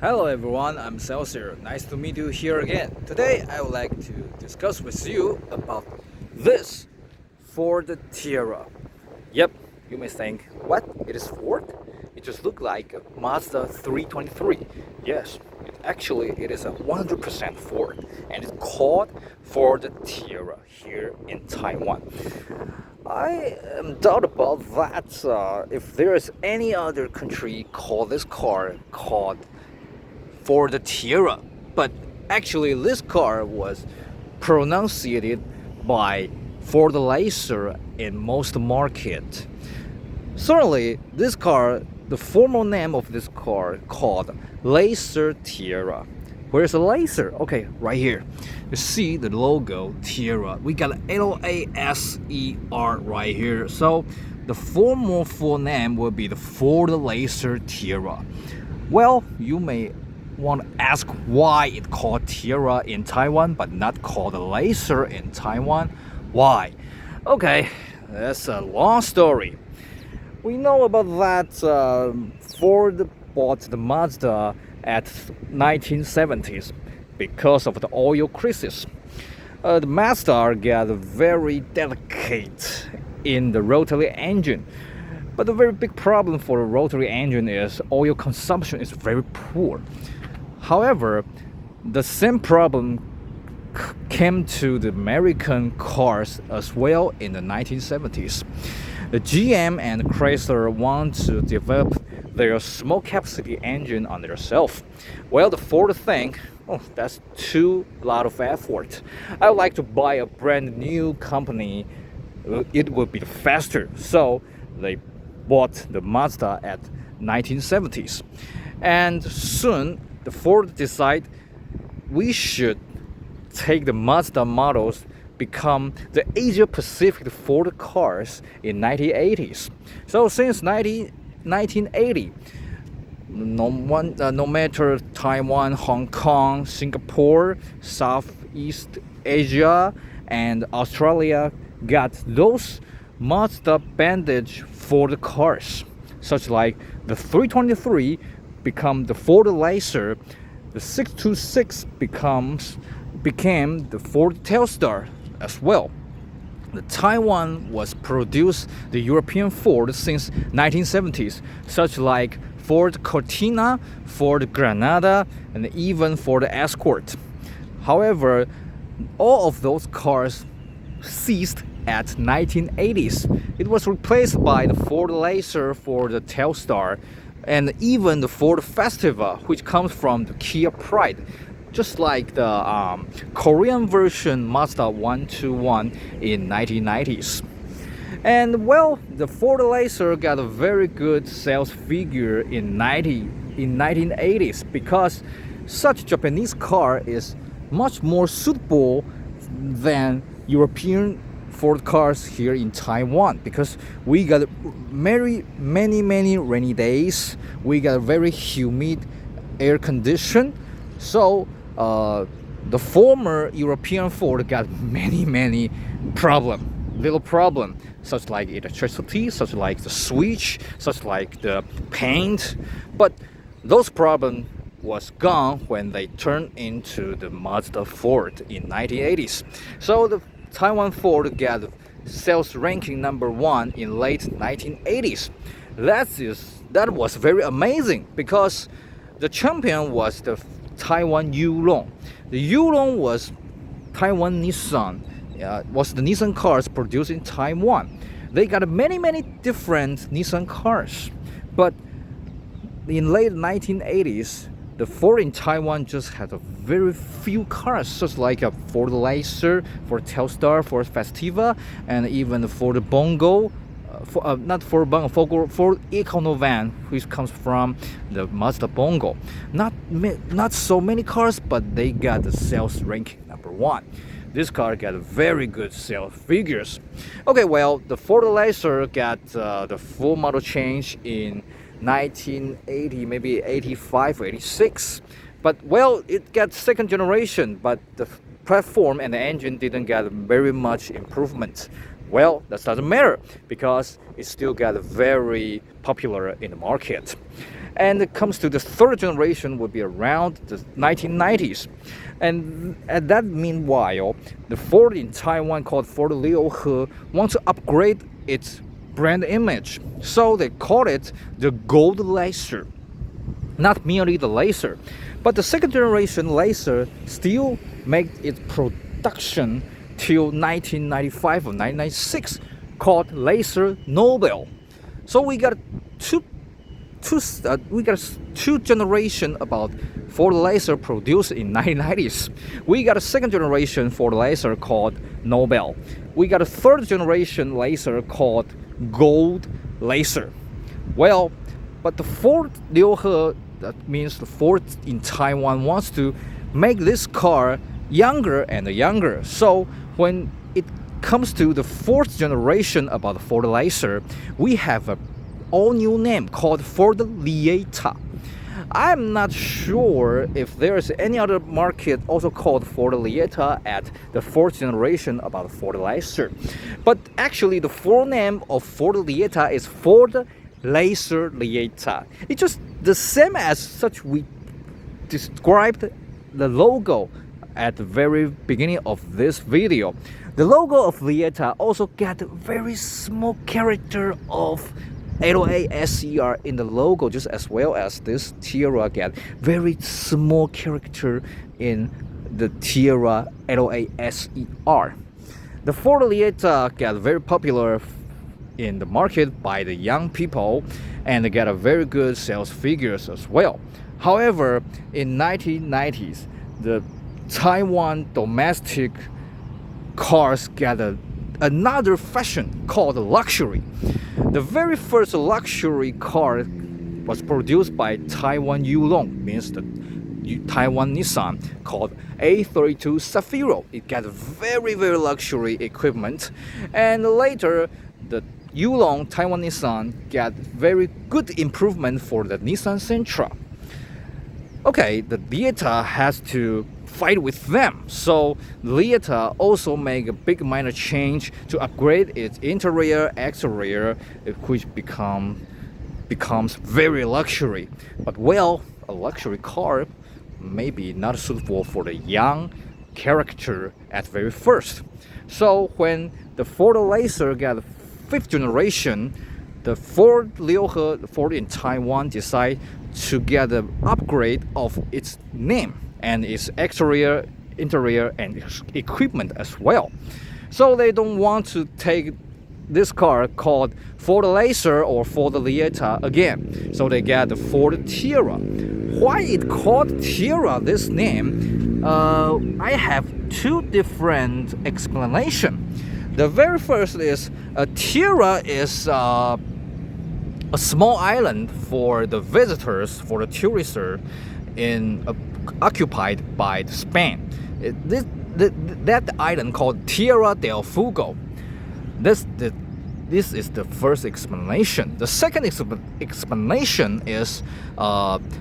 Hello everyone, I'm Celsius. Nice to meet you here again. Today I would like to discuss with you about this Ford TIERRA. Yep, you may think, what? It is Ford? It just looks like a Mazda 323. Yes, it is a 100% Ford, and it's called Ford TIERRA here in Taiwan. I am doubt about that if there is any other country called this car called for the TIERRA, but actually this car was pronounced by Ford Laser in most market. Certainly, this car, the formal name of this car called Laser TIERRA. Where's the laser? Okay, right here. You see the logo TIERRA. We got LASER right here. So the formal full name will be the Ford Laser TIERRA. Well, you may want to ask why it's called TIERRA in Taiwan but not called Laser in Taiwan. Why? Okay, that's a long story. We know about that Ford bought the Mazda at 1970s because of the oil crisis. The Mazda got very delicate in the rotary engine. But the very big problem for a rotary engine is oil consumption is very poor. However, the same problem came to the American cars as well in the 1970s. The GM and Chrysler want to develop their small capacity engine on themselves. Well, the Ford think, oh, that's too lot of effort. I would like to buy a brand new company. It would be faster. So they bought the Mazda at 1970s. And soon the Ford decide we should take the Mazda models become the Asia Pacific Ford cars in 1980s. So since 1980, no matter Taiwan, Hong Kong, Singapore, Southeast Asia, and Australia got those Mazda bandage Ford cars, such like the 323 become the Ford Laser, the 626 became the Ford Telstar as well. The Taiwan was produced the European Ford since 1970s, such like Ford Cortina, Ford Granada, and even Ford Escort. However, all of those cars ceased at 1980s. It was replaced by the Ford Laser for the Telstar, and even the Ford Festiva, which comes from the Kia Pride, just like the Korean version Mazda 121 in 1990s. And well, the Ford Laser got a very good sales figure in 1980s because such Japanese car is much more suitable than European Ford cars here in Taiwan, because we got many rainy days, we got very humid air condition. So the former European Ford got many little problem, such like electricity, such like the switch, such like the paint. But those problems was gone when they turned into the Mazda Ford in 1980s. So the Taiwan Ford got sales ranking number 1 in late 1980s. That was very amazing because the champion was the Taiwan Yulong. The Yulong was Taiwan Nissan. Was the Nissan cars produced in Taiwan. They got many different Nissan cars. But in late 1980s, the Ford in Taiwan just had a very few cars, such like a Ford Laser, Ford Telstar, Ford Festiva, and even Ford Bongo. Not Ford Bongo, Ford Econovan, which comes from the Mazda Bongo. Not so many cars, but they got the sales ranking number 1. This car got very good sales figures. Okay, well, the Ford Laser got the full model change in 1980, maybe 85 or 86. But well, it got second generation, but the platform and the engine didn't get very much improvement. Well, that doesn't matter because it still got very popular in the market. And it comes to the third generation would be around the 1990s. And at that meanwhile, the Ford in Taiwan called Ford Liuhe wants to upgrade its brand image. So they call it the Gold Laser. Not merely the laser, but the second generation laser still made its production till 1995 or 1996, called Laser Nobel. So we got two generation about Ford Laser produced in 1990s. We got a second generation Ford Laser called Nobel. We got a third generation laser called Gold Laser. Well, but the Ford Liuhe, that means the Ford in Taiwan, wants to make this car younger and younger. So when it comes to the fourth generation about the Ford Laser, we have a all new name called Ford LIATA. I'm not sure if there is any other market also called Ford LIATA at the fourth generation about Ford Laser. But actually the full name of Ford LIATA is Ford Laser LIATA. It's just the same as such we described the logo at the very beginning of this video. The logo of LIATA also got a very small character of LASER in the logo, just as well as this TIERRA get very small character in the TIERRA LASER. The Ford LIATA got very popular in the market by the young people, and they get a very good sales figures as well. However, in 1990s, the Taiwan domestic cars got another fashion called luxury. The very first luxury car was produced by Taiwan Yulong, means the Taiwan Nissan, called A32 Safiro. It got very luxury equipment, and later the Yulong Taiwan Nissan got very good improvement for the Nissan Sentra. Okay, the LIATA has to fight with them, so LIATA also make a big minor change to upgrade its interior, exterior, which becomes very luxury. But well, a luxury car maybe not suitable for the young character at very first. So when the Ford Laser got fifth generation, the Ford Liuhe, the Ford in Taiwan, decide to get an upgrade of its name and its exterior, interior, and equipment as well. So they don't want to take this car called Ford Laser or Ford LIATA again. So they get the Ford TIERRA. Why it called TIERRA, this name? I have two different explanations. The very first is TIERRA is a small island for the visitors, for the tourists occupied by Spain. That island called TIERRA del Fugo. This is the first explanation. The second explanation is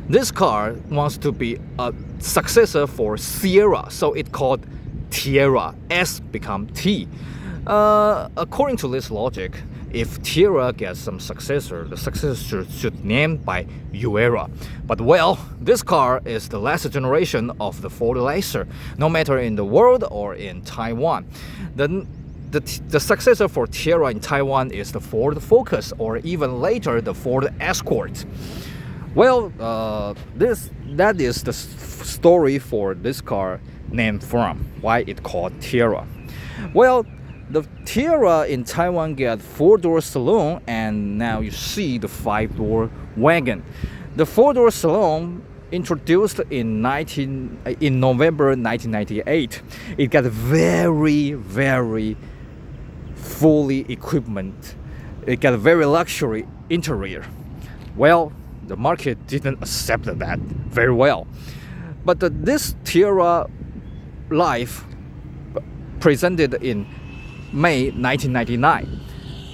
this car wants to be a successor for Sierra, so it called TIERRA. S become T. According to this logic, if TIERRA gets some successor, the successor should name by TIERRA. But well, this car is the last generation of the Ford Laser, no matter in the world or in Taiwan. The successor for TIERRA in Taiwan is the Ford Focus, or even later the Ford Escort. Well, that is the story for this car named from, why it called TIERRA. Well, the TIERRA in Taiwan got 4-door saloon, and now you see the 5-door wagon. The 4-door saloon introduced in November 1998. It got very fully equipment. It got a very luxury interior. Well, the market didn't accept that very well. But this TIERRA Life presented in May 1999.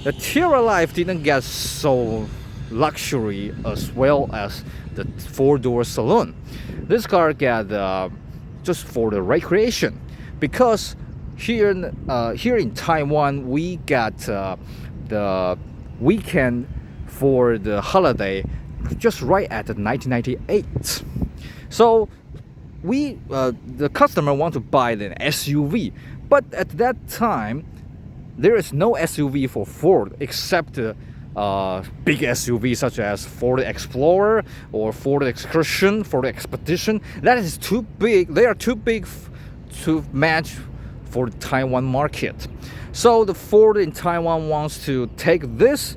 The TIERRA Life didn't get so luxury as well as the 4-door saloon. This car got just for the recreation, because here in Taiwan we got the weekend for the holiday just right at 1998. So the customer want to buy the SUV, but at that time there is no SUV for Ford except big SUV such as Ford Explorer or Ford Excursion, Ford Expedition. That is too big. They are too big to match for the Taiwan market. So the Ford in Taiwan wants to take this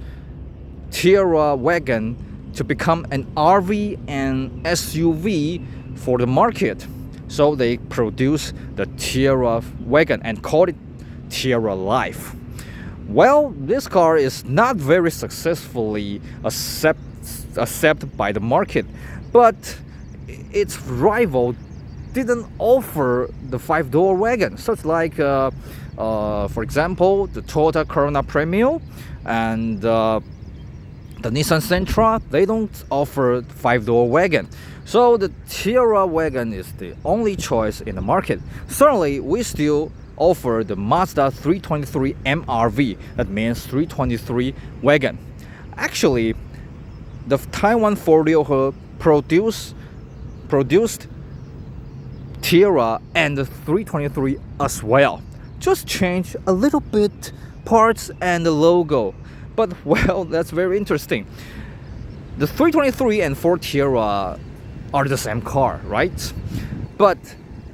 TIERRA wagon to become an RV and SUV for the market. So they produce the TIERRA wagon and call it TIERRA Life. Well, this car is not very successfully accepted by the market, but its rival didn't offer the 5-door wagon, such like for example the Toyota Corolla Premium and the Nissan Sentra. They don't offer 5-door wagon, so the TIERRA wagon is the only choice in the market. Certainly we still offer the Mazda 323 MRV, that means 323 wagon. Actually, the Taiwan Ford dealer produced TIERRA and the 323 as well. Just change a little bit parts and the logo. But well, that's very interesting. The 323 and Ford TIERRA are the same car, right? But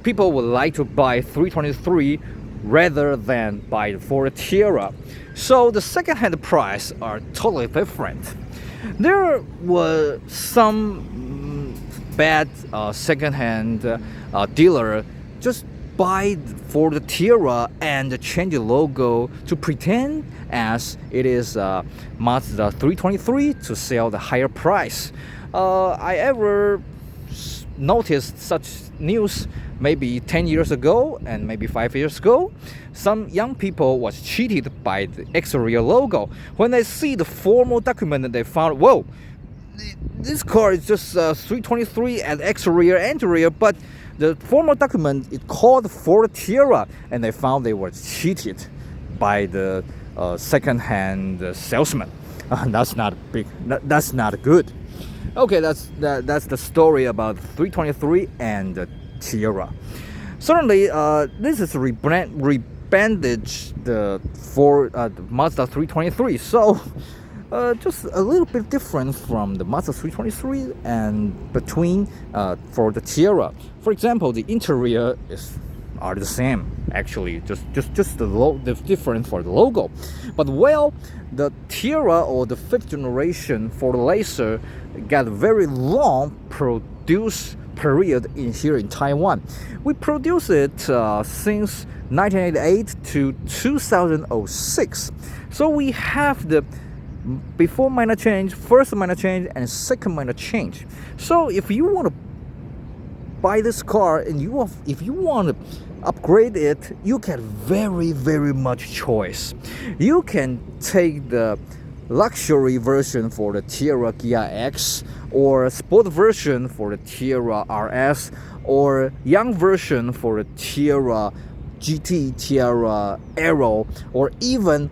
people would like to buy 323 rather than buy the Ford TIERRA. So the second-hand price are totally different. There were some bad second-hand dealer just buy for the TIERRA and change the logo to pretend as it is Mazda 323 to sell the higher price. I ever noticed such news maybe 10 years ago and maybe 5 years ago. Some young people was cheated by the exterior logo. When they see the formal document, they found, whoa, this car is just 323 at exterior interior, but the formal document is called Ford TIERRA, and they found they were cheated by the second-hand salesman. That's not big. That's not good. Okay, that's the story about 323 and the TIERRA. Certainly, this is rebranded the Mazda 323. So just a little bit different from the Mazda 323 and between for the TIERRA. For example, the interior are the same actually, just the difference for the logo. But well, the TIERRA or the 5th generation Ford Laser got a very long produce period here in Taiwan. We produced it since 1988 to 2006. So we have the before minor change, first minor change, and second minor change. So if you want to buy this car and if you want to upgrade it, you get very much choice. You can take the luxury version for the TIERRA Gia X, or sport version for the TIERRA RS, or young version for the TIERRA GT, TIERRA Aero, or even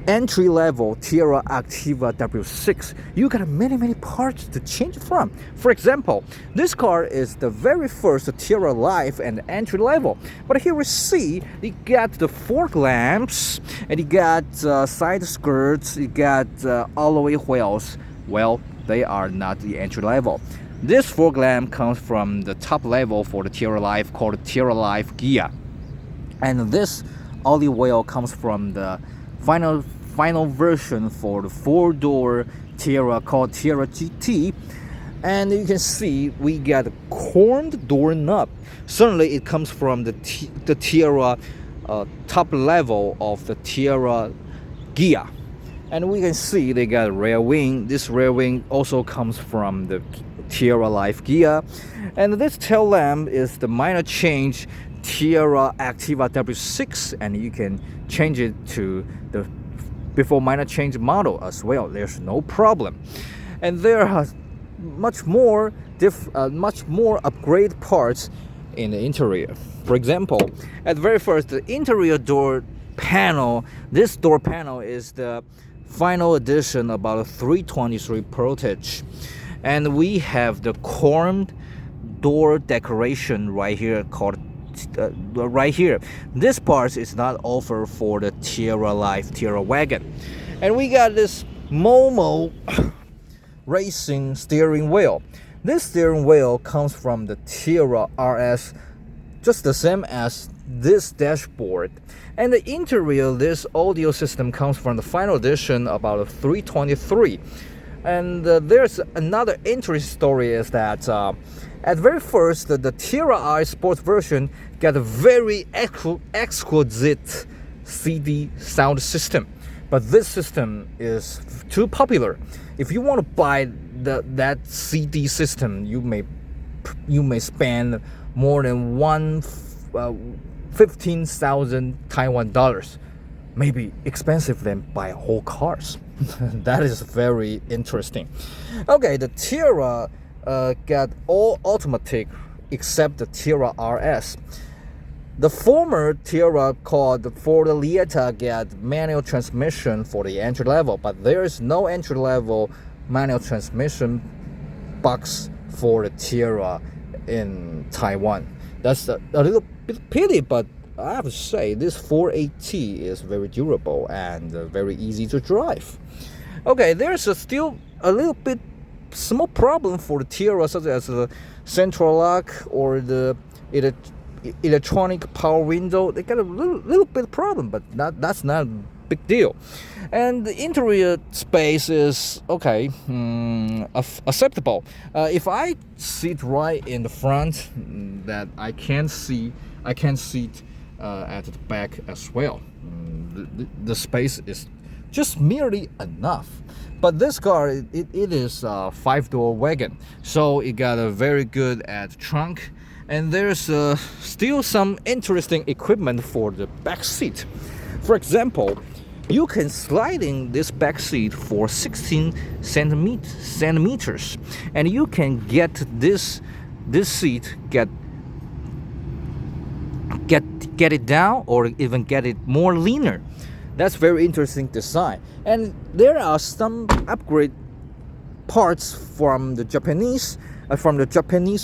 entry-level TIERRA Activa W6. You got many parts to change from. For example, this car is the very first TIERRA Life and entry level. But here we see it got the fork lamps, and it got side skirts, it got alloy wheels. Well, they are not the entry level. This fork lamp comes from the top level for the TIERRA Life, called TIERRA Life Gia. And this alloy wheel comes from the final version for the 4-door TIERRA called TIERRA GT. And you can see we got a corned door knob. Certainly it comes from the TIERRA top level of the TIERRA Gia. And we can see they got a rear wing. This rear wing also comes from the TIERRA Life Gia. And this tail lamp is the minor change TIERRA Activa W6, and you can change it to the before minor change model as well. There's no problem. And there are much more upgrade parts in the interior. For example, at the very first, the interior door panel, this door panel is the final edition about a 323 Protage. And we have the chrome door decoration right here called right here. This part is not offered for the TIERRA Life TIERRA wagon. And we got this Momo racing steering wheel. This steering wheel comes from the TIERRA RS, just the same as this dashboard. And the interior, this audio system comes from the final edition about a 323. And there's another interesting story is that at very first, the TIERRA I sports version got a very exquisite CD sound system. But this system is too popular. If you want to buy that CD system, you may spend more than 15,000 Taiwan dollars. Maybe expensive than buy whole cars. That is very interesting. Okay, the TIERRA got all automatic except the TIERRA RS. The former TIERRA called for the LIATA got manual transmission for the entry level, but there is no entry level manual transmission box for the TIERRA in Taiwan. That's a little bit pity, but I have to say this 4AT is very durable and very easy to drive. Okay, there's still a little bit small problem for the TIERRA, such as the central lock or the electronic power window. They got a little bit problem, but that's not a big deal. And the interior space is okay, acceptable. If I sit right in the front, that I can sit at the back as well. The space is just merely enough. But this car, it is a 5-door wagon, so it got a very good at trunk. And there's still some interesting equipment for the back seat. For example, you can slide in this back seat for 16 centimeters, and you can get this seat get it down or even get it more leaner. That's very interesting design. And there are some upgrade parts from the Japanese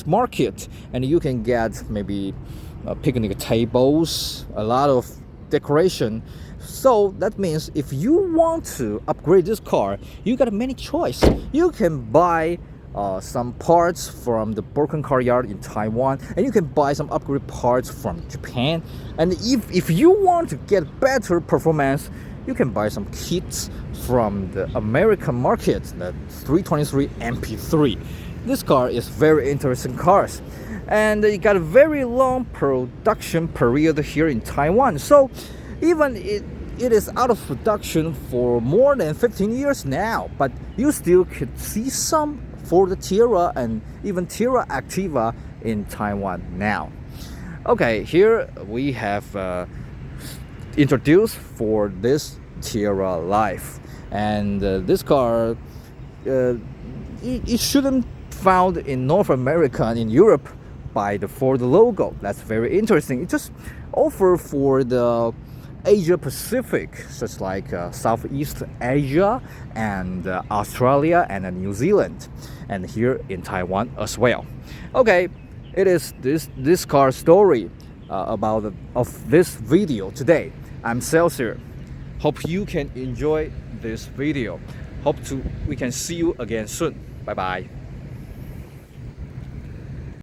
market, and you can get maybe picnic tables, a lot of decoration. So that means if you want to upgrade this car, you got many choice. You can buy some parts from the broken car yard in Taiwan, and you can buy some upgrade parts from Japan. And if you want to get better performance, you can buy some kits from the American market, the 323 MP3. This car is very interesting cars, and it got a very long production period here in Taiwan. So even it is out of production for more than 15 years now, but you still could see some for the TIERRA and even TIERRA Activa in Taiwan now. Okay, here we have introduced for this TIERRA Life, and this car it shouldn't found in North America and in Europe by the Ford logo. That's very interesting. It just offered for the Asia Pacific, such like Southeast Asia and Australia and New Zealand, and here in Taiwan as well. Okay, it is this car story of this video today. I'm Celsius. Hope you can enjoy this video. We can see you again soon. Bye bye.